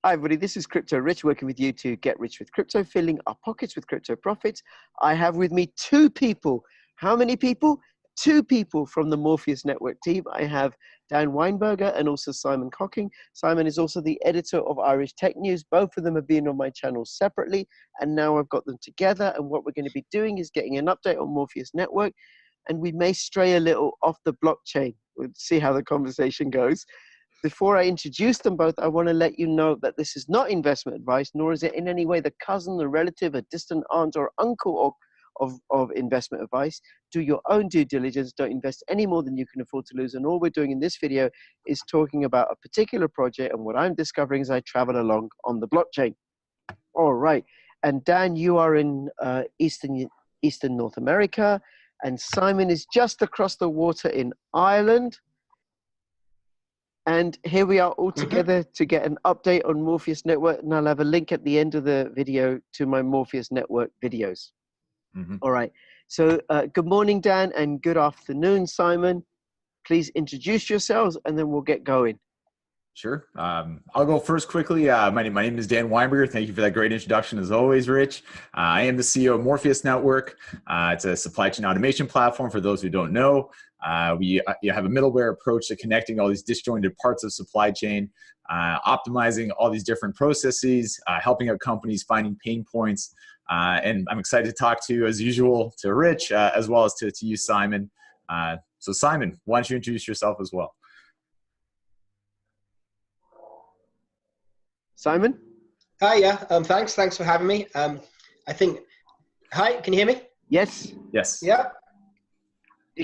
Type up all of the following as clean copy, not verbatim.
Hi, everybody. This is Crypto Rich, working with you to get rich with crypto, filling our pockets with crypto profits. I have with me two people. How many people? Two people from the Morpheus Network team. I have Dan Weinberger and also Simon Cocking. Simon is also the editor of Irish Tech News. Both of them have been on my channel separately, and now I've got them together. And what we're going to be doing is getting an update on Morpheus Network, and we may stray a little off the blockchain. We'll see how the conversation goes. Before I introduce them both, I want to let you know that this is not investment advice, nor is it in any way the cousin, the relative, a distant aunt or uncle of investment advice. Do your own due diligence. Don't invest any more than you can afford to lose. And all we're doing in this video is talking about a particular project and what I'm discovering as I travel along on the blockchain. All right. And Dan, you are in Eastern North America, and Simon is just across the water in Ireland. And here we are all together to get an update on Morpheus Network. And I'll have a link at the end of the video to my Morpheus Network videos. All right. So good morning, Dan, and good afternoon, Simon. Please introduce yourselves, and then we'll get going. Sure. I'll go first quickly. My name is Dan Weinberger. Thank you for that great introduction, as always, Rich. I am the CEO of Morpheus Network. It's a supply chain automation platform for those who don't know. We have a middleware approach to connecting all these disjointed parts of supply chain, optimizing all these different processes, helping out companies finding pain points. And I'm excited to talk to, as usual, to Rich, as well as to you, Simon. So Simon, why don't you introduce yourself as well? Simon? Hi, yeah. Thanks for having me. Hi, can you hear me? Yes. Yes. Yeah.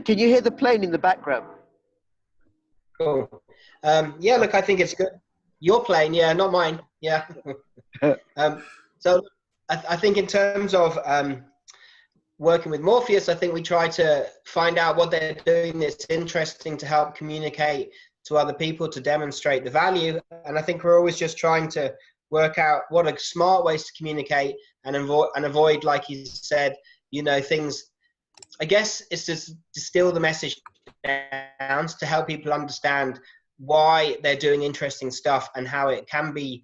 Can you hear the plane in the background? Cool. Yeah, look, I think it's good. Your plane, yeah, not mine. Yeah. So I think in terms of working with Morpheus, I think we try to find out what they're doing that's interesting to help communicate to other people, to demonstrate the value. And I think we're always just trying to work out what are smart ways to communicate and avoid, like you said, things. I guess it's to distill the message down to help people understand why they're doing interesting stuff and how it can be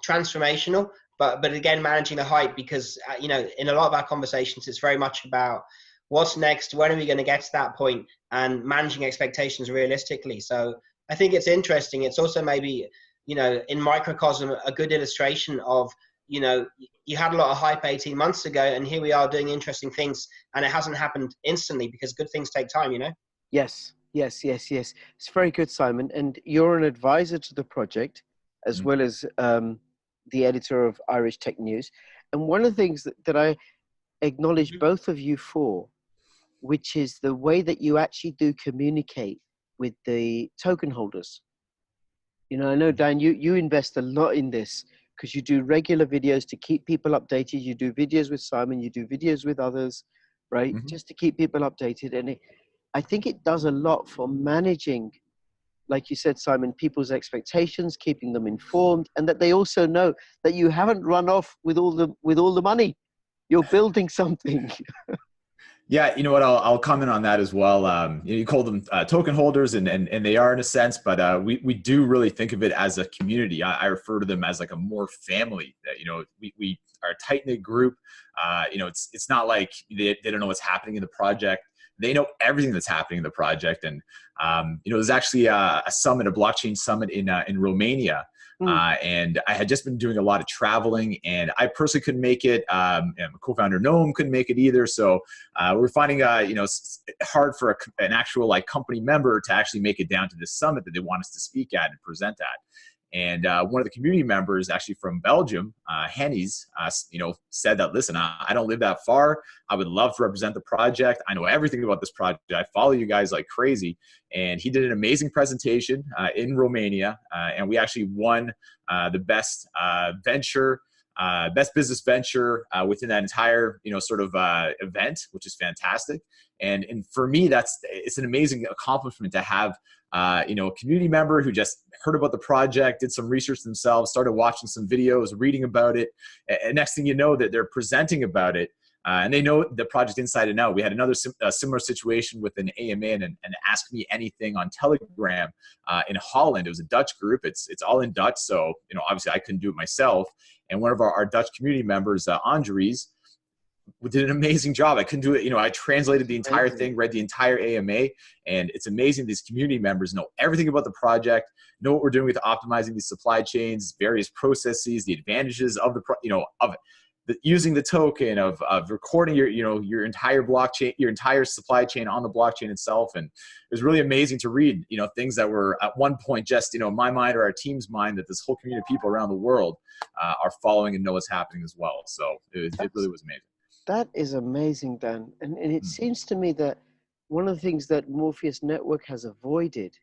transformational. But again, managing the hype, because in a lot of our conversations, it's very much about what's next, when are we going to get to that point, and managing expectations realistically. So I think it's interesting. It's also maybe, in microcosm, a good illustration of, you had a lot of hype 18 months ago, and here we are doing interesting things, and it hasn't happened instantly because good things take time, Yes. It's very good, Simon. And you're an advisor to the project, as well as the editor of Irish Tech News. And one of the things that I acknowledge both of you for, which is the way that you actually do communicate with the token holders. I know, Dan, you invest a lot in this because you do regular videos to keep people updated. You do videos with Simon, you do videos with others, right? Just to keep people updated. And I think it does a lot for managing, like you said, Simon, people's expectations, keeping them informed, and that they also know that you haven't run off with all the money. You're building something. Yeah, you know what? I'll comment on that as well. You call them token holders, and they are in a sense, but we do really think of it as a community. I refer to them as like a more family. That we are a tight knit group. It's not like they don't know what's happening in the project. They know everything that's happening in the project. And there's actually a summit, a blockchain summit in Romania. And I had just been doing a lot of traveling, and I personally couldn't make it. And my co-founder Noam couldn't make it either. So we're finding, it's hard for an actual company member to actually make it down to this summit that they want us to speak at and present at. And one of the community members, actually from Belgium, Henny's, said that, listen, I don't live that far. I would love to represent the project. I know everything about this project. I follow you guys like crazy. And he did an amazing presentation in Romania. And we actually won the best best business venture within that entire, event, which is fantastic. And for me, it's an amazing accomplishment to have, a community member who just heard about the project, did some research themselves, started watching some videos, reading about it. And next thing you know, that they're presenting about it and they know the project inside and out. We had another similar situation with an AMA and an Ask Me Anything on Telegram in Holland. It was a Dutch group. It's all in Dutch, so obviously I couldn't do it myself. And one of our Dutch community members, Andries, did an amazing job. I couldn't do it. I translated the entire thing, read the entire AMA, and it's amazing. These community members know everything about the project, know what we're doing with optimizing these supply chains, various processes, the advantages of using the token, of recording your entire blockchain, your entire supply chain on the blockchain itself. And it was really amazing to read, things that were at one point just, my mind or our team's mind, that this whole community of people around the world are following and know what's happening as well. So it really was amazing. That is amazing, Dan. And it seems to me that one of the things that Morpheus Network has avoided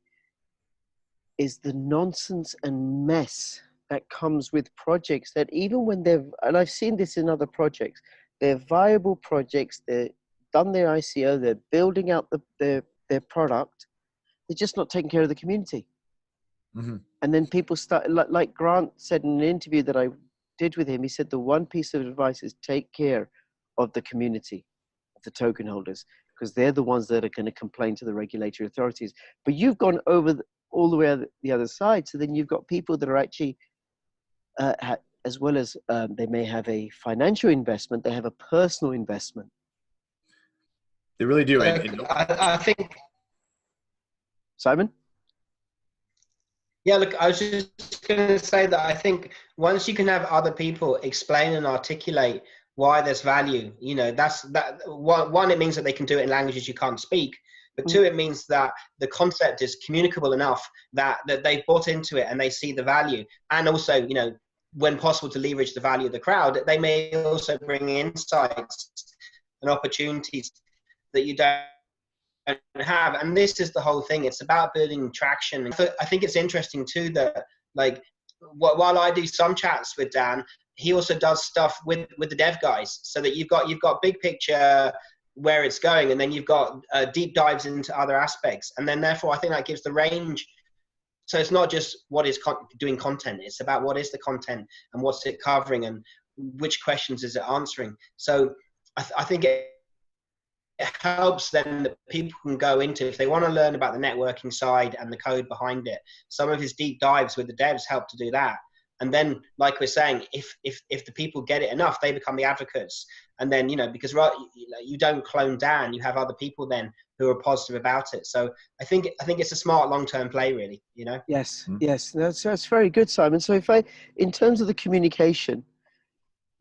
is the nonsense and mess that comes with projects that even when and I've seen this in other projects, they're viable projects, they've done their ICO, they're building out their product, they're just not taking care of the community. Mm-hmm. And then people start, like Grant said in an interview that I did with him, he said the one piece of advice is take care of the community, of the token holders, because they're the ones that are going to complain to the regulatory authorities. But you've gone over all the way the other side, so then you've got people that are actually, as well as they may have a financial investment, they have a personal investment. They really do. I think, Simon? Yeah, look, I was just going to say that I think once you can have other people explain and articulate why there's value, one, it means that they can do it in languages you can't speak, but two, it means that the concept is communicable enough that they've bought into it and they see the value. And also, when possible, to leverage the value of the crowd, they may also bring insights and opportunities that you don't have. And this is the whole thing. It's about building traction. I think it's interesting too that, like, while I do some chats with Dan, he also does stuff with the dev guys, so that you've got big picture where it's going, and then you've got deep dives into other aspects, and then therefore I think that gives the range. So it's not just what is doing content, it's about what is the content and what's it covering and which questions is it answering. So I think it helps then that people can go into, if they want to learn about the networking side and the code behind it, some of his deep dives with the devs help to do that. And then, like we're saying, if the people get it enough, they become the advocates. And then, because you don't clone Dan, you have other people then who are positive about it. So I think it's a smart long-term play, really. Yes, yes, that's very good, Simon. So in terms of the communication,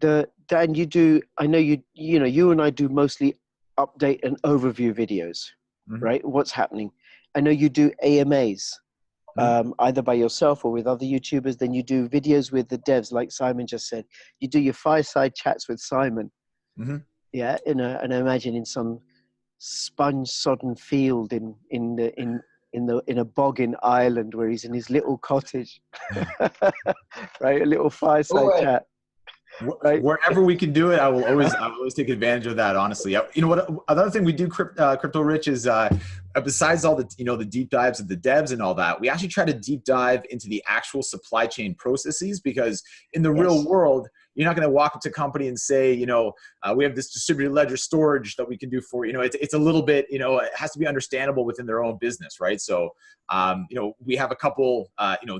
Dan, you do. I know you and I do mostly update and overview videos, right? What's happening? I know you do AMAs. Either by yourself or with other YouTubers. Then you do videos with the devs, like Simon just said. You do your fireside chats with Simon. Yeah, and I imagine in some sponge-sodden field in a bog in Ireland where he's in his little cottage, right? A little fireside chat. Right. Wherever we can do it, I will always take advantage of that. Honestly, what? Another thing we do, Crypto Rich, is besides all the the deep dives of the devs and all that, we actually try to deep dive into the actual supply chain processes, because in the real world, you're not going to walk up to a company and say, we have this distributed ledger storage that we can do for you. It's a little bit, it has to be understandable within their own business, right? So, we have a couple,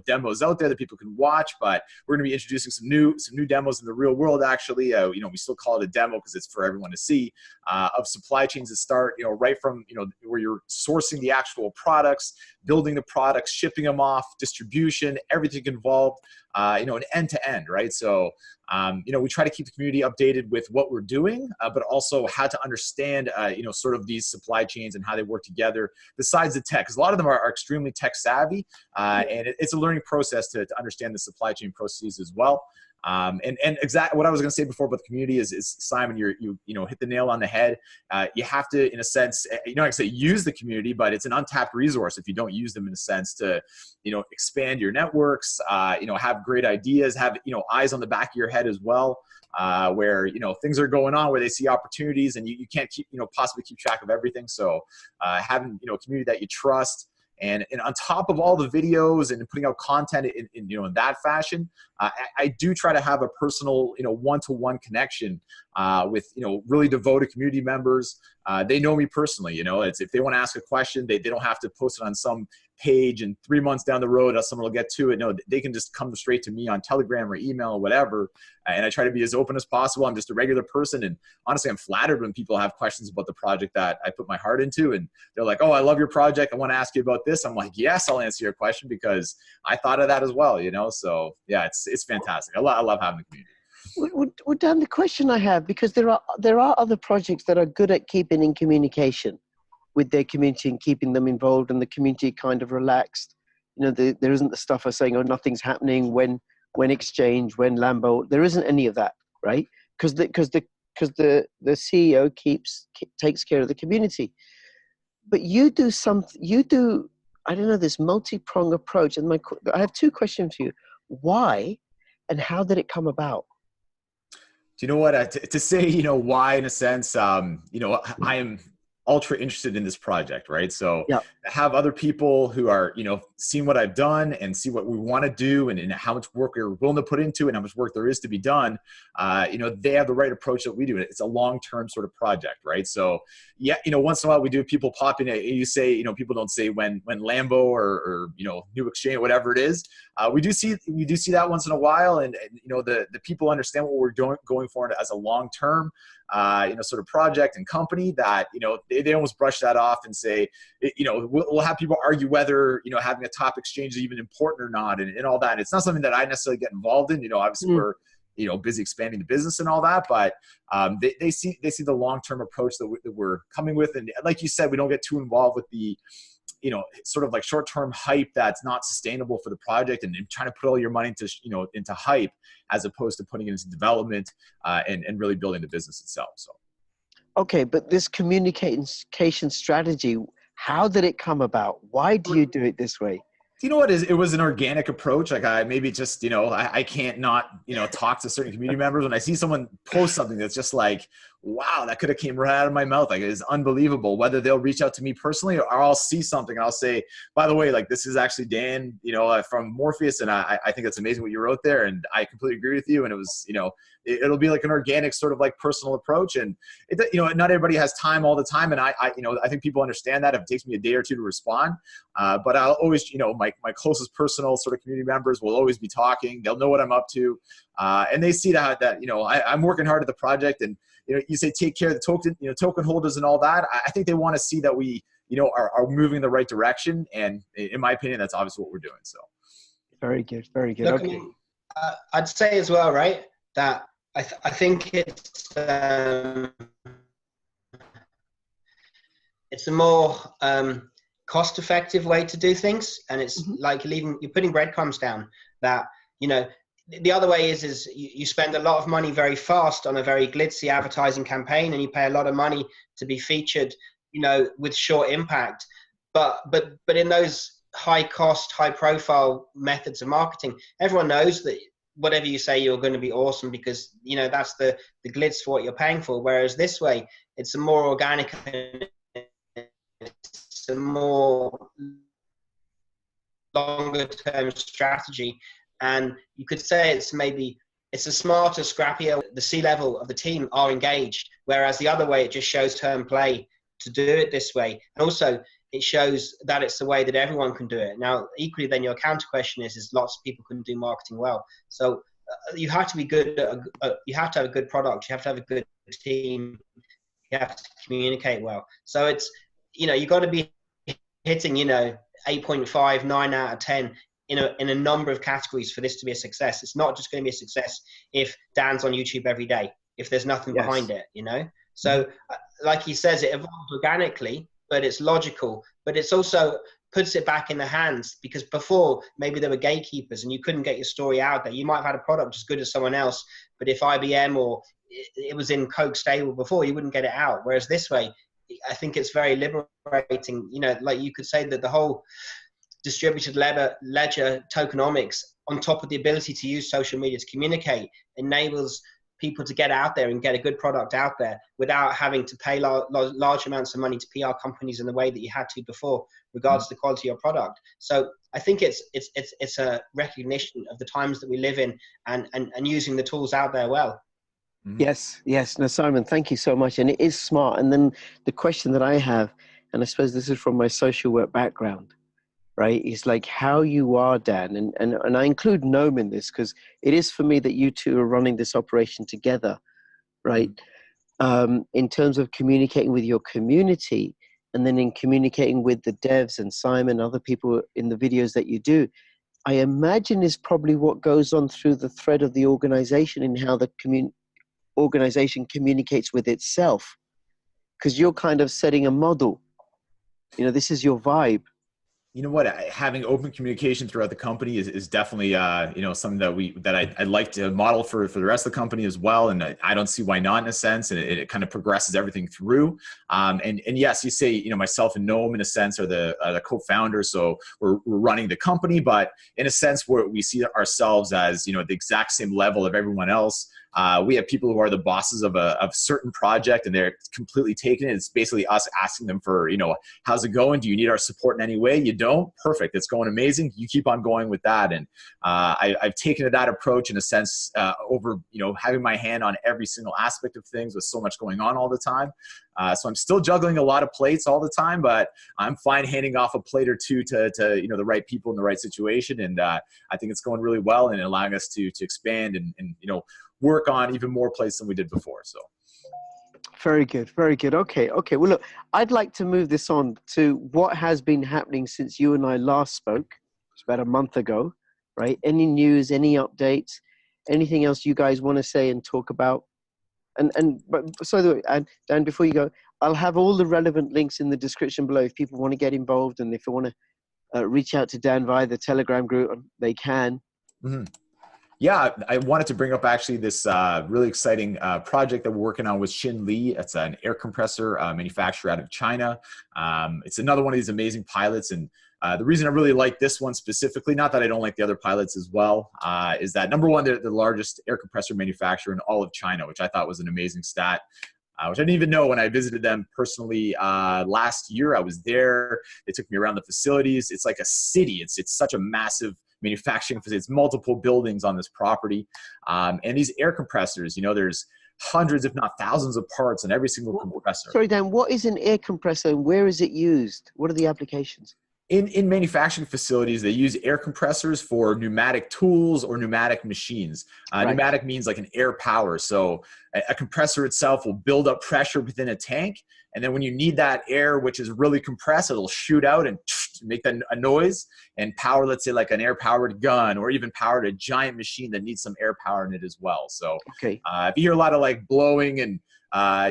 demos out there that people can watch, but we're going to be introducing some new demos in the real world. Actually, we still call it a demo because it's for everyone to see, of supply chains that start, right from, where you're sourcing the actual products, building the products, shipping them off, distribution, everything involved, an end to end, right? So, we try to keep the community updated with what we're doing, but also how to understand, sort of these supply chains and how they work together besides the tech, because a lot of them are extremely tech savvy, and it's a learning process to understand the supply chain processes as well. And exactly what I was going to say before about the community is Simon, you hit the nail on the head. You have to, in a sense, I say use the community, but it's an untapped resource if you don't use them in a sense to, expand your networks, have great ideas, have, eyes on the back of your head as well, where, things are going on, where they see opportunities and you can't keep, possibly keep track of everything. So, having, a community that you trust And on top of all the videos and putting out content in that fashion, I do try to have a personal, one-to-one connection with, really devoted community members. They know me personally. It's, if they want to ask a question, they don't have to post it on some page and 3 months down the road someone will get to it. No, they can just come straight to me on Telegram or email or whatever. And I try to be as open as possible. I'm just a regular person. And honestly, I'm flattered when people have questions about the project that I put my heart into. And they're like, oh, I love your project. I want to ask you about this. I'm like, yes, I'll answer your question because I thought of that as well, So yeah, it's fantastic. I love having the community. Well, Dan, the question I have, because there are other projects that are good at keeping in communication with their community and keeping them involved, and the community kind of relaxed. There isn't the stuff of saying, oh, nothing's happening when Exchange, when Lambo. There isn't any of that, right? Because the CEO takes care of the community. But you do I don't know, this multi-pronged approach. And I have two questions for you. Why and how did it come about? Do you know what? To say, why, in a sense, I am ultra interested in this project, right? So have other people who are, seeing what I've done and see what we want to do and how much work we're willing to put into it and how much work there is to be done. They have the right approach that we do. It's a long-term sort of project, right? So yeah, once in a while we do people pop in, you say, people don't say when Lambo or New Exchange, whatever it is. We do see that once in a while. And the people understand what we're going for as a long-term, sort of project and company that, they almost brush that off and say, we'll have people argue whether, having a top exchange is even important or not and all that. It's not something that I necessarily get involved in. Obviously we're, busy expanding the business and all that, but they see the long-term approach that we're coming with. And like you said, we don't get too involved with the, sort of like short-term hype that's not sustainable for the project and trying to put all your money into hype as opposed to putting it into development and really building the business itself. So. Okay, but this communication strategy, how did it come about? Why do you do it this way? You know what? It was an organic approach. Like I can't not, talk to certain community members. When I see someone post something that's just like, wow, that could have came right out of my mouth. Like, it is unbelievable. Whether they'll reach out to me personally or I'll see something and I'll say, by the way, like, this is actually Dan, from Morpheus. And I think it's amazing what you wrote there. And I completely agree with you. And it was, it'll be like an organic sort of like personal approach. And not everybody has time all the time. And I think people understand that if it takes me a day or two to respond. But I'll always, my closest personal sort of community members will always be talking. They'll know what I'm up to. And they see that I'm working hard at the project. And, you say take care of the token holders and all that. I think they want to see that we, are moving in the right direction. And in my opinion, that's obviously what we're doing. So. Very good. Very good. Look, okay. I'd say as well, right, that I think it's a more cost-effective way to do things, and it's like you're putting breadcrumbs down. That the other way is you spend a lot of money very fast on a very glitzy advertising campaign, and you pay a lot of money to be featured, with short impact. But in those high-cost, high-profile methods of marketing, everyone knows that whatever you say, you're going to be awesome because, that's the glitz for what you're paying for. Whereas this way, it's a more organic, it's a more longer-term strategy. And you could say it's a smarter, scrappier. The C-level of the team are engaged, whereas the other way, it just shows term play to do it this way. And also, it shows that it's the way that everyone can do it. Now, equally, then your counter question is lots of people can do marketing well. So you have to be good. You have to have a good product. You have to have a good team. You have to communicate well. So it's, you've got to be hitting, 8.5, 9 out of 10 in a number of categories for this to be a success. It's not just going to be a success if Dan's on YouTube every day, if there's nothing behind it, So like he says, it evolves organically, but it's logical, but it's also puts it back in the hands, because before maybe there were gatekeepers and you couldn't get your story out there. You might have had a product as good as someone else, but if IBM or it was in Coke stable before, you wouldn't get it out. Whereas this way, I think it's very liberating. Like you could say that the whole distributed ledger tokenomics, on top of the ability to use social media to communicate, enables people to get out there and get a good product out there without having to pay large amounts of money to PR companies in the way that you had to before, regards to the quality of your product. So I think it's a recognition of the times that we live in, and using the tools out there well. Yes. No, Simon, thank you so much. And it is smart. And then the question that I have, and I suppose this is from my social work background, right? It's like how you are, Dan, and I include Noam in this because it is for me that you two are running this operation together, right? In terms of communicating with your community, and then in communicating with the devs and Simon, other people in the videos that you do, I imagine is probably what goes on through the thread of the organization and how the organization communicates with itself, because you're kind of setting a model. You know, this is your vibe. You know what? Having open communication throughout the company is definitely, you know, something that I'd like to model for the rest of the company as well. And I don't see why not, in a sense. And it kind of progresses everything through. And yes, you say, you know, myself and Noam in a sense are the co-founders. So we're running the company, but in a sense where we see ourselves as, you know, at the exact same level of everyone else. We have people who are the bosses of a certain project, and they're completely taking it. It's basically us asking them for, you know, how's it going? Do you need our support in any way? You don't? Perfect. It's going amazing. You keep on going with that. And I've taken to that approach in a sense over, you know, having my hand on every single aspect of things with so much going on all the time. So I'm still juggling a lot of plates all the time, but I'm fine handing off a plate or two to you know, the right people in the right situation. And I think it's going really well and allowing us to expand and you know, work on even more plays than we did before. So very good. Okay. Well, look, I'd like to move this on to what has been happening since you and I last spoke. It's about a month ago, right? Any news, any updates, anything else you guys want to say and talk about? But Dan, before you go, I'll have all the relevant links in the description below if people want to get involved, and if they want to reach out to Dan via the Telegram group, they can. Yeah, I wanted to bring up actually this really exciting project that we're working on with Xinli. It's an air compressor manufacturer out of China. It's another one of these amazing pilots. And the reason I really like this one specifically, not that I don't like the other pilots as well, is that number one, they're the largest air compressor manufacturer in all of China, which I thought was an amazing stat. Which I didn't even know when I visited them personally last year. I was there. They took me around the facilities. It's like a city. It's such a massive manufacturing facility. It's multiple buildings on this property. And these air compressors, you know, there's hundreds, if not thousands of parts on every single compressor. Sorry, Dan, what is an air compressor and where is it used? What are the applications? In manufacturing facilities, they use air compressors for pneumatic tools or pneumatic machines. Right. Pneumatic means like an air power. So a compressor itself will build up pressure within a tank. And then when you need that air, which is really compressed, it'll shoot out and make a noise and power, let's say like an air-powered gun, or even power a giant machine that needs some air power in it as well. So if you hear a lot of like blowing and,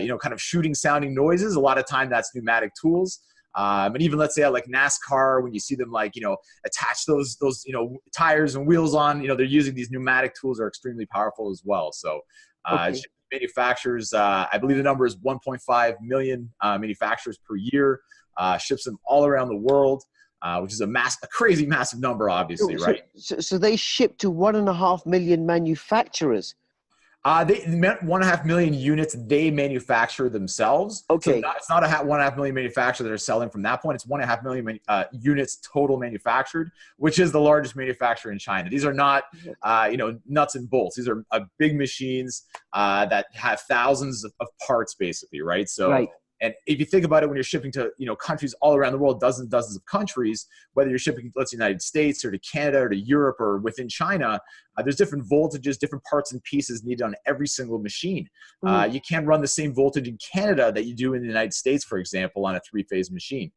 you know, kind of shooting sounding noises, a lot of time that's pneumatic tools. And even let's say like NASCAR, when you see them like, you know, attach those, you know, tires and wheels on, you know, they're using these pneumatic tools are extremely powerful as well. So manufacturers, I believe the number is 1.5 million manufacturers per year, ships them all around the world, which is a crazy massive number, obviously, right? So they ship to 1.5 million manufacturers. They 1.5 million units they manufacture themselves. Okay. So it's not a 1.5 million manufacturers that are selling from that point. It's 1.5 million units total manufactured, which is the largest manufacturer in China. These are not, you know, nuts and bolts. These are big machines that have thousands of parts, basically, right? So. Right. And if you think about it, when you're shipping to, you know, countries all around the world, dozens of countries, whether you're shipping, let's say, the United States or to Canada or to Europe or within China, there's different voltages, different parts and pieces needed on every single machine. You can't run the same voltage in Canada that you do in the United States, for example, on a 3-phase machine.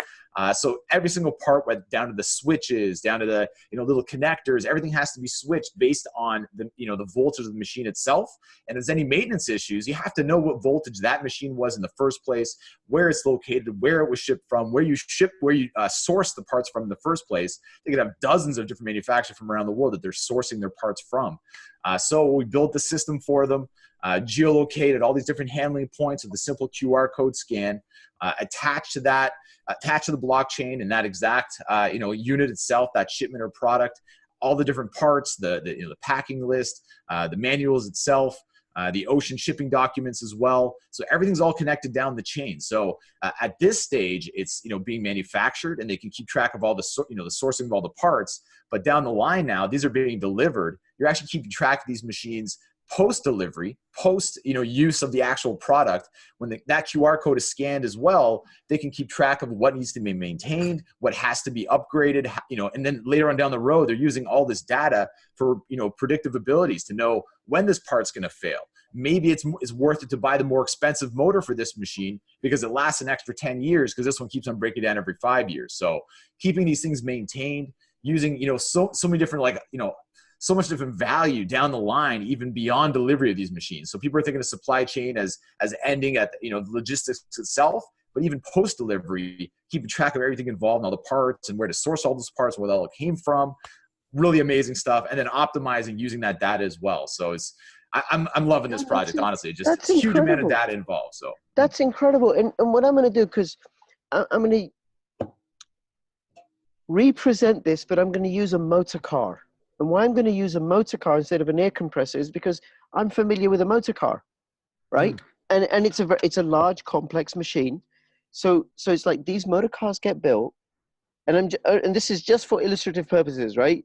So every single part went down to the switches, down to the, you know, little connectors, everything has to be switched based on the, you know, the voltage of the machine itself. And if there's any maintenance issues, you have to know what voltage that machine was in the first place, where it's located, where it was shipped from, where you source the parts from in the first place. They could have dozens of different manufacturers from around the world that they're sourcing their parts from. So we built the system for them, geolocated all these different handling points with the simple QR code scan, attached to the blockchain and that exact you know, unit itself, that shipment or product, all the different parts, the packing list, the manuals itself, the ocean shipping documents as well. So everything's all connected down the chain. So at this stage, it's being manufactured, and they can keep track of all the the sourcing of all the parts. But down the line now, these are being delivered. You're actually keeping track of these machines post-delivery, post use of the actual product. When that QR code is scanned as well, they can keep track of what needs to be maintained, what has to be upgraded, and then later on down the road, they're using all this data for predictive abilities to know when this part's going to fail. Maybe it's worth it to buy the more expensive motor for this machine because it lasts an extra 10 years because this one keeps on breaking down every 5 years. So keeping these things maintained, using so many different so much different value down the line, even beyond delivery of these machines. So people are thinking of supply chain as ending at logistics itself, but even post delivery, keeping track of everything involved and all the parts and where to source all those parts, where they all came from. Really amazing stuff, and then optimizing using that data as well. So I'm loving this project, honestly. Just a huge amount of data involved. So that's incredible. And what I'm going to do, because I'm going to represent this, but I'm going to use a motor car. And why I'm going to use a motor car instead of an air compressor is because I'm familiar with a motor car, right? And it's a large, complex machine. So it's like these motor cars get built, and this is just for illustrative purposes, right?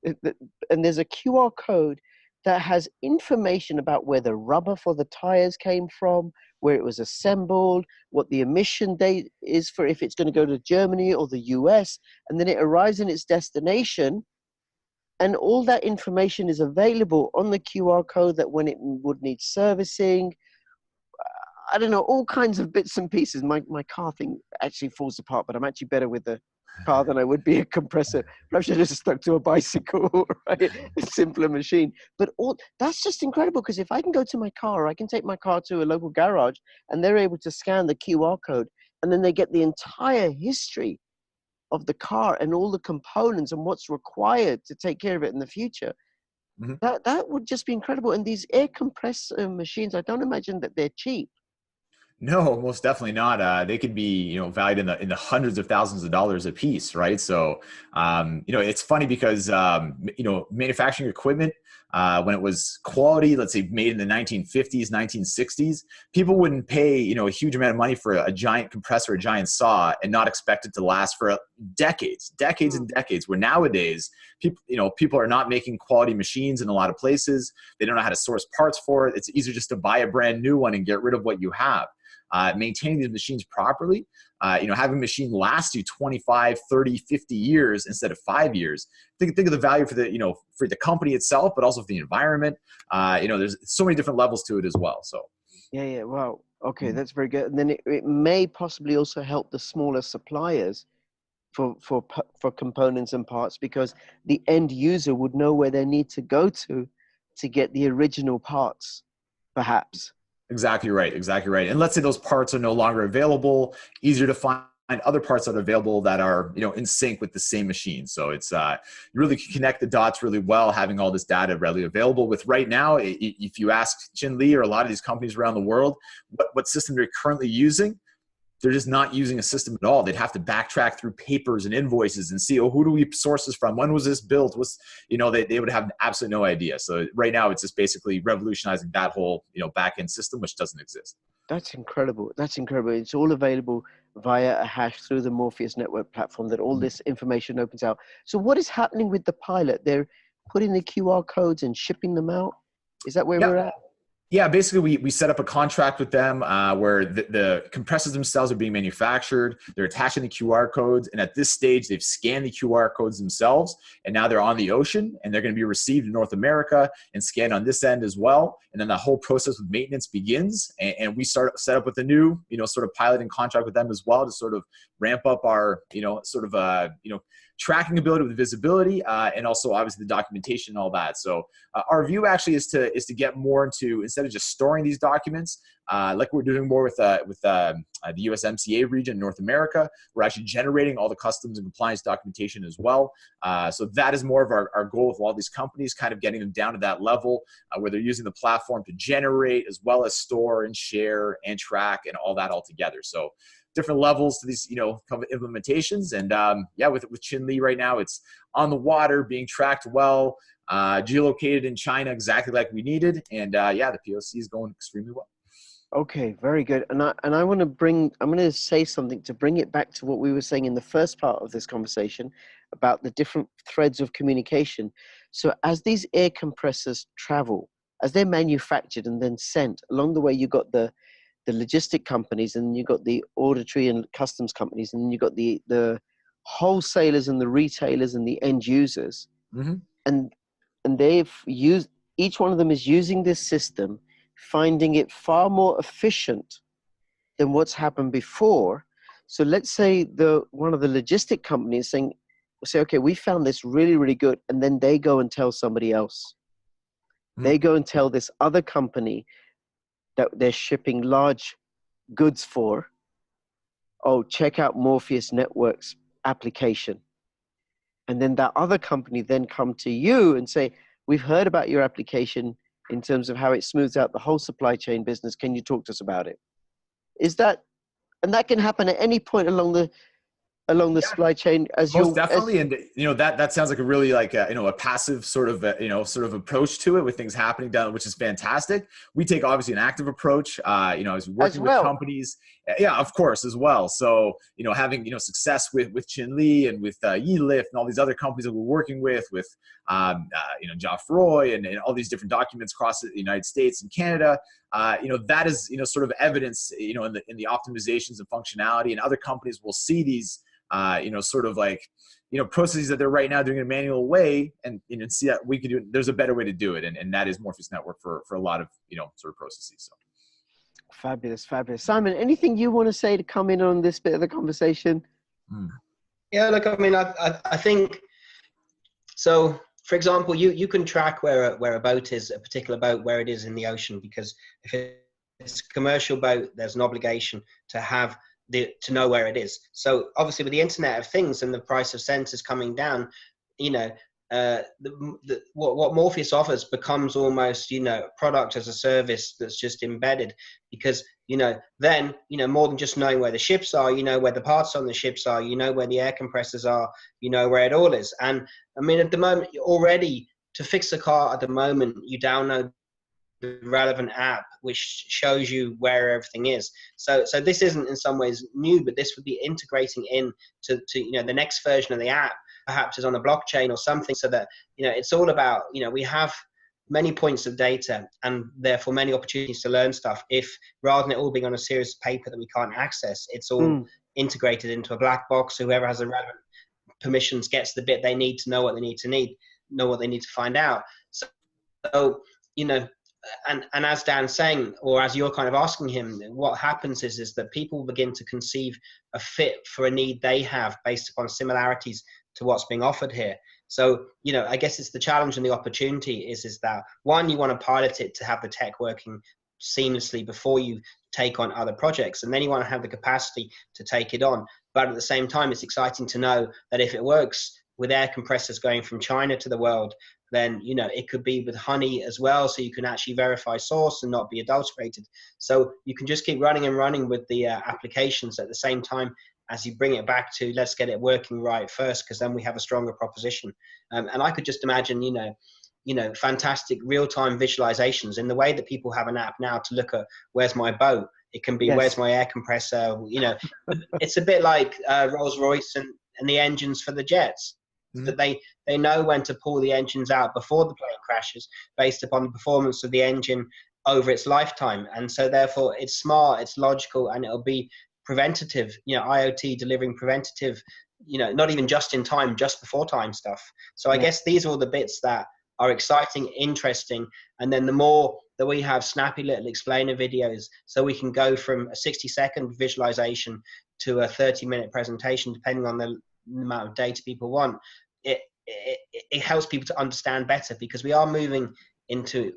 And there's a QR code that has information about where the rubber for the tires came from, where it was assembled, what the emission date is for if it's going to go to Germany or the US, and then it arrives in its destination. And all that information is available on the QR code that when it would need servicing, I don't know, all kinds of bits and pieces. My car thing actually falls apart, but I'm actually better with the car than I would be a compressor. Perhaps I should have stuck to a bicycle, right? A simpler machine. But that's just incredible, because if I can go to my car, I can take my car to a local garage and they're able to scan the QR code, and then they get the entire history of the car and all the components and what's required to take care of it in the future. That would just be incredible. And these air compressor machines, I don't imagine that they're cheap. No, most definitely not. They could be, valued in the hundreds of thousands of dollars a piece, right? So, it's funny because, manufacturing equipment, when it was quality, let's say made in the 1950s, 1960s, people wouldn't pay, a huge amount of money for a giant compressor, a giant saw, and not expect it to last for decades and decades. Where nowadays, people are not making quality machines in a lot of places. They don't know how to source parts for it. It's easier just to buy a brand new one and get rid of what you have. Maintaining these machines properly, having a machine last you 25, 30, 50 years instead of 5 years. Think of the value for the company itself, but also for the environment. There's so many different levels to it as well. So yeah. Wow. Okay, that's very good. And then it may possibly also help the smaller suppliers for components and parts, because the end user would know where they need to go to get the original parts, perhaps. Exactly right. And let's say those parts are no longer available, easier to find other parts that are available that are, in sync with the same machine. So it's, you really can connect the dots really well, having all this data readily available. With right now, if you ask Chin Lee or a lot of these companies around the world, what system they're currently using, they're just not using a system at all. They'd have to backtrack through papers and invoices and see, who do we source this from? When was this built? They would have absolutely no idea. So right now it's just basically revolutionizing that whole, back-end system, which doesn't exist. That's incredible. It's all available via a hash through the Morpheus network platform that all this information opens out. So what is happening with the pilot? They're putting the QR codes and shipping them out? Is that where we're at? Yeah, basically we set up a contract with them where the compressors themselves are being manufactured. They're attaching the QR codes. And at this stage, they've scanned the QR codes themselves. And now they're on the ocean and they're going to be received in North America and scanned on this end as well. And then the whole process with maintenance begins. And we set up with a new, sort of piloting contract with them as well to sort of ramp up our, tracking ability with visibility, and also obviously the documentation and all that. So our view actually is to get more into, instead of just storing these documents, like we're doing more with the USMCA region, North America, we're actually generating all the customs and compliance documentation as well. So that is more of our goal with all these companies, kind of getting them down to that level where they're using the platform to generate as well as store and share and track and all that all together. So different levels to these, implementations. And with Chin Lee right now, it's on the water, being tracked well. geolocated in China exactly like we needed. And yeah, the POC is going extremely well. Okay, very good. And I want to I'm going to say something to bring it back to what we were saying in the first part of this conversation about the different threads of communication. So as these air compressors travel, as they're manufactured and then sent, along the way you got the logistic companies, and you got the auditory and customs companies, and you got the wholesalers and the retailers and the end users. Mm-hmm. And they've used, each one of them is using this system, finding it far more efficient than what's happened before. So let's say one of the logistic companies say, okay, we found this really, really good. And then they go and tell somebody else. They go and tell this other company that they're shipping large goods for, oh, check out Morpheus Network's application. And then that other company then come to you and say, we've heard about your application in terms of how it smooths out the whole supply chain business. Can you talk to us about it? And that can happen at any point along the supply chain as most definitely. And that sounds like a really a passive sort of approach to it, with things happening down, which is fantastic. We take obviously an active approach, as working with companies. Yeah, of course, as well. So, having, success with Chin-Li and with Yilift and all these other companies that we're working with Geoffroy and all these different documents across the United States and Canada, that is, sort of evidence, in the optimizations and functionality, and other companies will see these, processes that they're right now doing in a manual way, and see that we could do it. There's a better way to do it. And that is Morpheus Network for a lot of, sort of processes. So. Fabulous. Simon, anything you want to say to come in on this bit of the conversation? Yeah, look, I mean, I think, so for example, you can track where a boat is, a particular boat, where it is in the ocean, because if it's a commercial boat, there's an obligation to know where it is. So obviously with the Internet of Things and the price of sensors coming down, what Morpheus offers becomes almost, product as a service that's just embedded, because, then, more than just knowing where the ships are, where the parts on the ships are, where the air compressors are, where it all is. And I mean, at the moment already, to fix a car at the moment, you download the relevant app which shows you where everything is. So this isn't in some ways new, but this would be integrating in to the next version of the app, perhaps is on a blockchain or something, so that it's all about, we have many points of data and therefore many opportunities to learn stuff, if rather than it all being on a series of paper that we can't access, it's all integrated into a black box. Whoever has the relevant permissions gets the bit they need to know what they need to find out. So and as Dan's saying, or as you're kind of asking him, what happens is that people begin to conceive a fit for a need they have based upon similarities to what's being offered here. So, I guess it's the challenge and the opportunity is that, one, you want to pilot it to have the tech working seamlessly before you take on other projects, and then you want to have the capacity to take it on. But at the same time, it's exciting to know that if it works with air compressors going from China to the world, then it could be with honey as well, so you can actually verify source and not be adulterated. So you can just keep running and running with the applications at the same time as you bring it back to, let's get it working right first, because then we have a stronger proposition. And I could just imagine fantastic real-time visualizations in the way that people have an app now to look at, where's my boat? It can be, yes, where's my air compressor? It's a bit like Rolls-Royce and the engines for the jets. That they know when to pull the engines out before the plane crashes, based upon the performance of the engine over its lifetime. And so therefore it's smart, it's logical, and it'll be preventative, IoT delivering preventative, not even just in time, just before time stuff. So I guess these are all the bits that are exciting, interesting. And then the more that we have snappy little explainer videos, so we can go from a 60-second visualization to a 30-minute presentation, depending on the amount of data people want, it helps people to understand better, because we are moving into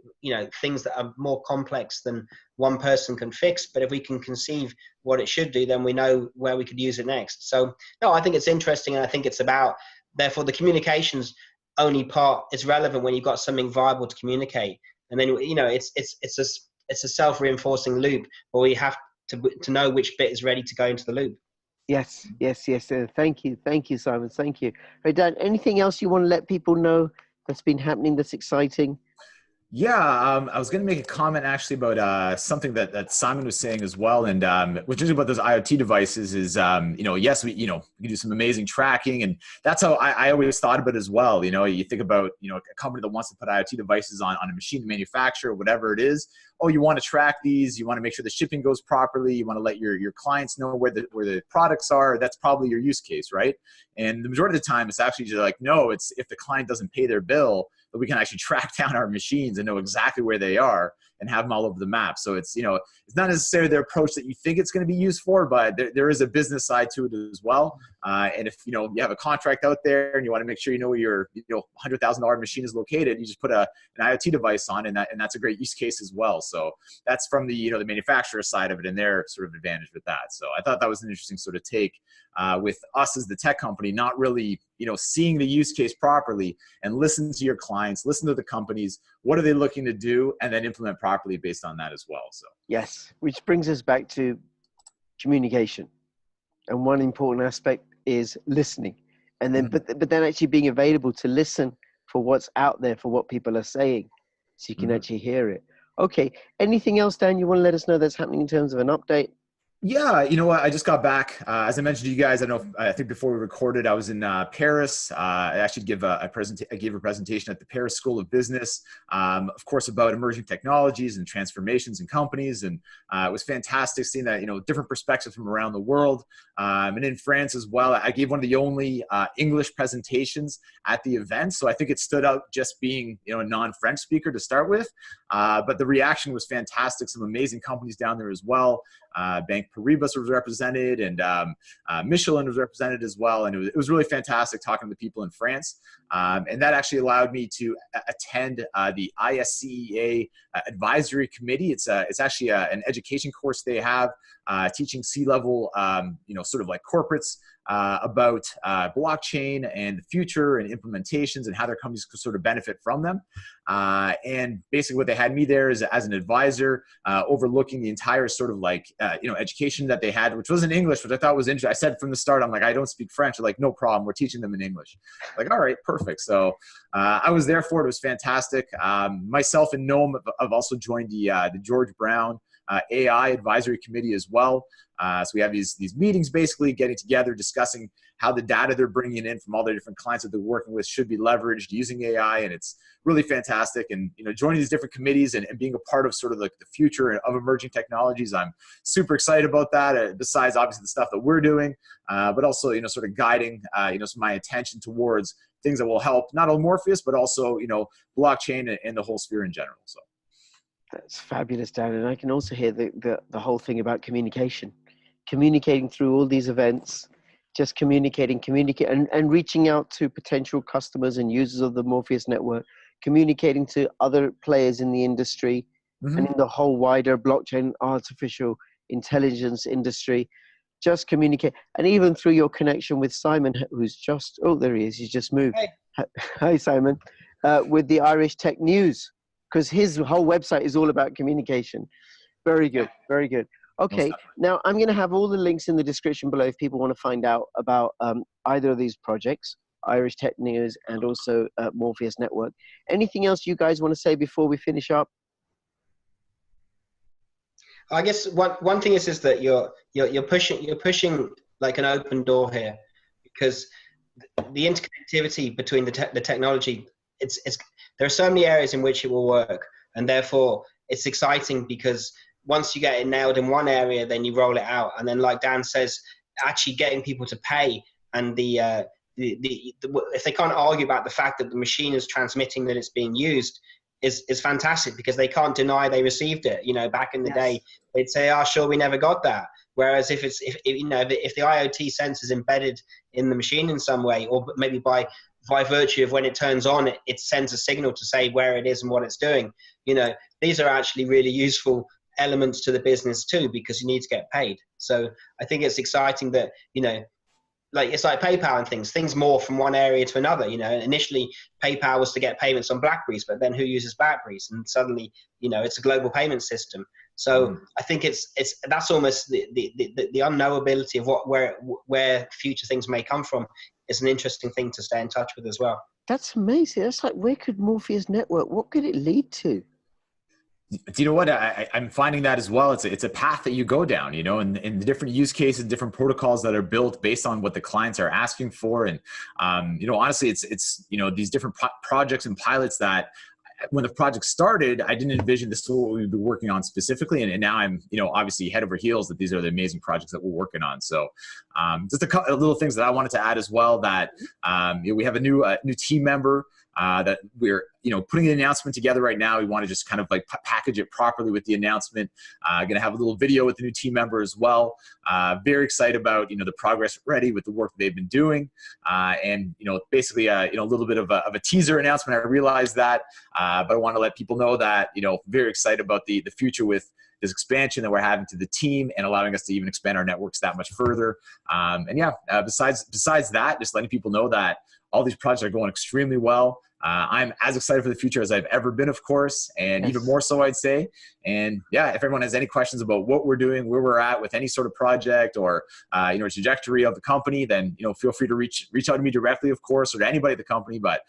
things that are more complex than one person can fix. But if we can conceive what it should do, then we know where we could use it next. So no, I think it's interesting, and I think it's about, therefore, the communications only part is relevant when you've got something viable to communicate, and then it's a self-reinforcing loop where we have to know which bit is ready to go into the loop. Yes. Thank you, Simon. Thank you. Hey, Dan, anything else you want to let people know that's been happening that's exciting? Yeah, I was going to make a comment actually about something that Simon was saying as well, and what's interesting about those IoT devices is, yes, we can do some amazing tracking, and that's how I always thought about it as well. You think about a company that wants to put IoT devices on a machine to manufacture, whatever it is. Oh, you want to track these, you want to make sure the shipping goes properly, you want to let your clients know where the products are. That's probably your use case, right? And the majority of the time, it's actually just like, no, it's if the client doesn't pay their bill, that we can actually track down our machines and know exactly where they are and have them all over the map. So it's, it's not necessarily the approach that you think it's going to be used for, but there is a business side to it as well. And if, you have a contract out there and you want to make sure you know where your, $100,000 machine is located, you just put an IoT device on, and that's a great use case as well. So that's from the, the manufacturer side of it and their sort of advantage with that. So I thought that was an interesting sort of take with us as the tech company, not really, seeing the use case properly, and listen to your clients, listen to the companies, what are they looking to do, and then implement properly based on that as well. So yes, which brings us back to communication. And one important aspect is listening. And then, but then actually being available to listen for what's out there, for what people are saying, so you can actually hear it. Okay. Anything else, Dan, you want to let us know that's happening in terms of an update? Yeah, you know what? I just got back. As I mentioned to you guys, I think before we recorded, I was in Paris. I actually gave a presentation at the Paris School of Business, of course, about emerging technologies and transformations in companies. And it was fantastic seeing that, different perspectives from around the world. And in France as well, I gave one of the only English presentations at the event. So I think it stood out just being, a non-French speaker to start with. But the reaction was fantastic. Some amazing companies down there as well. Bank Paribas was represented, and Michelin was represented as well. And it was really fantastic talking to the people in France. And that actually allowed me to attend the ISCEA advisory committee. It's actually an education course they have teaching C-level, sort of like corporates about blockchain and the future and implementations and how their companies could sort of benefit from them. And basically what they had me there is as an advisor, overlooking the entire sort of like, education that they had, which was in English, which I thought was interesting. I said from the start, I'm like, I don't speak French. They're like, no problem. We're teaching them in English. Like, all right, perfect. So I was there for it. It was fantastic. Myself and Noam have also joined the George Brown AI advisory committee as well. So we have these meetings basically getting together, discussing how the data they're bringing in from all the different clients that they're working with should be leveraged using AI. And it's really fantastic. And, joining these different committees and being a part of sort of like the future of emerging technologies, I'm super excited about that, besides obviously the stuff that we're doing, but also, sort of guiding, my attention towards things that will help not only Morpheus, but also, blockchain and the whole sphere in general. So. That's fabulous, Dan. And I can also hear the whole thing about communicating through all these events, just communicating and reaching out to potential customers and users of the Morpheus network, communicating to other players in the industry and in the whole wider blockchain, artificial intelligence industry. Just communicate. And even through your connection with Simon, who's just, there he is, he's just moved. Hey. Hi, Simon, with the Irish Tech News, because his whole website is all about communication. Very good, very good. Okay, now I'm going to have all the links in the description below if people want to find out about either of these projects, Irish Tech News and also Morpheus Network. Anything else you guys want to say before we finish up? I guess one thing is that you're pushing like an open door here, because the interconnectivity between the technology, there are so many areas in which it will work, and therefore it's exciting because once you get it nailed in one area, then you roll it out. And then, like Dan says, actually getting people to pay, and if they can't argue about the fact that the machine is transmitting that it's being used, is fantastic, because they can't deny they received it. Back in the day, they'd say, "Oh, sure, we never got that." Whereas if the IoT sensor is embedded in the machine in some way, or maybe by virtue of when it turns on, it sends a signal to say where it is and what it's doing. These are actually really useful elements to the business too, because you need to get paid. So I think it's exciting that, it's like PayPal and things morph from one area to another. Initially PayPal was to get payments on BlackBerries, but then who uses BlackBerries? And suddenly, it's a global payment system. So I think that's almost the unknowability of where future things may come from. Is an interesting thing to stay in touch with as well. That's amazing. That's like, where could Morpheus network, what could it lead to? Do you know what? I'm finding that as well. It's a path that you go down, you know, and the different use cases, different protocols that are built based on what the clients are asking for. And, you know, honestly, it's, you know, these different projects and pilots that when the project started, I didn't envision this is what we'd be working on specifically. And now I'm, you know, obviously head over heels that these are the amazing projects that we're working on. So just a couple of little things that I wanted to add as well, that you know, we have a new team member that we're, you know, putting the announcement together right now. We want to just kind of like package it properly with the announcement. Going to have a little video with the new team member as well. Very excited about, you know, the progress already with the work they've been doing. And, you know, basically, you know, a little bit of a teaser announcement. I realize that, but I want to let people know that, you know, very excited about the future with this expansion that we're having to the team and allowing us to even expand our networks that much further. And yeah, besides that, just letting people know that all these projects are going extremely well. I'm as excited for the future as I've ever been, of course, and even more so, I'd say. And yeah, if everyone has any questions about what we're doing, where we're at with any sort of project or, you know, trajectory of the company, then, you know, feel free to reach out to me directly, of course, or to anybody at the company. But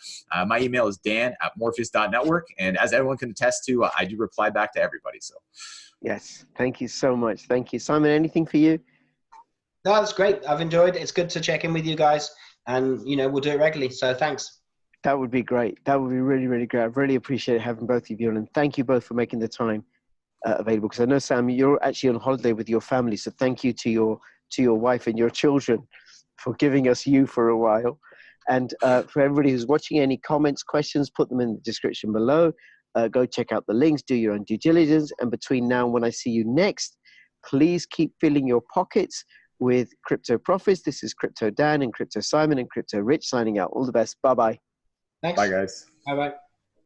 my email is dan@morpheus.network. And as everyone can attest to, I do reply back to everybody. So yes, thank you so much. Thank you. Simon, anything for you? No, that's great. I've enjoyed it. It's good to check in with you guys, and, you know, we'll do it regularly. So thanks. That would be great. That would be really, really great. I really appreciate having both of you on, and thank you both for making the time available. Because I know, Sam, you're actually on holiday with your family, so thank you to your wife and your children for giving us you for a while. And for everybody who's watching, any comments, questions, put them in the description below. Go check out the links, do your own due diligence, and between now and when I see you next, please keep filling your pockets with crypto profits. This is Crypto Dan and Crypto Simon and Crypto Rich signing out. All the best. Bye-bye. Thanks. bye, guys. Bye-bye.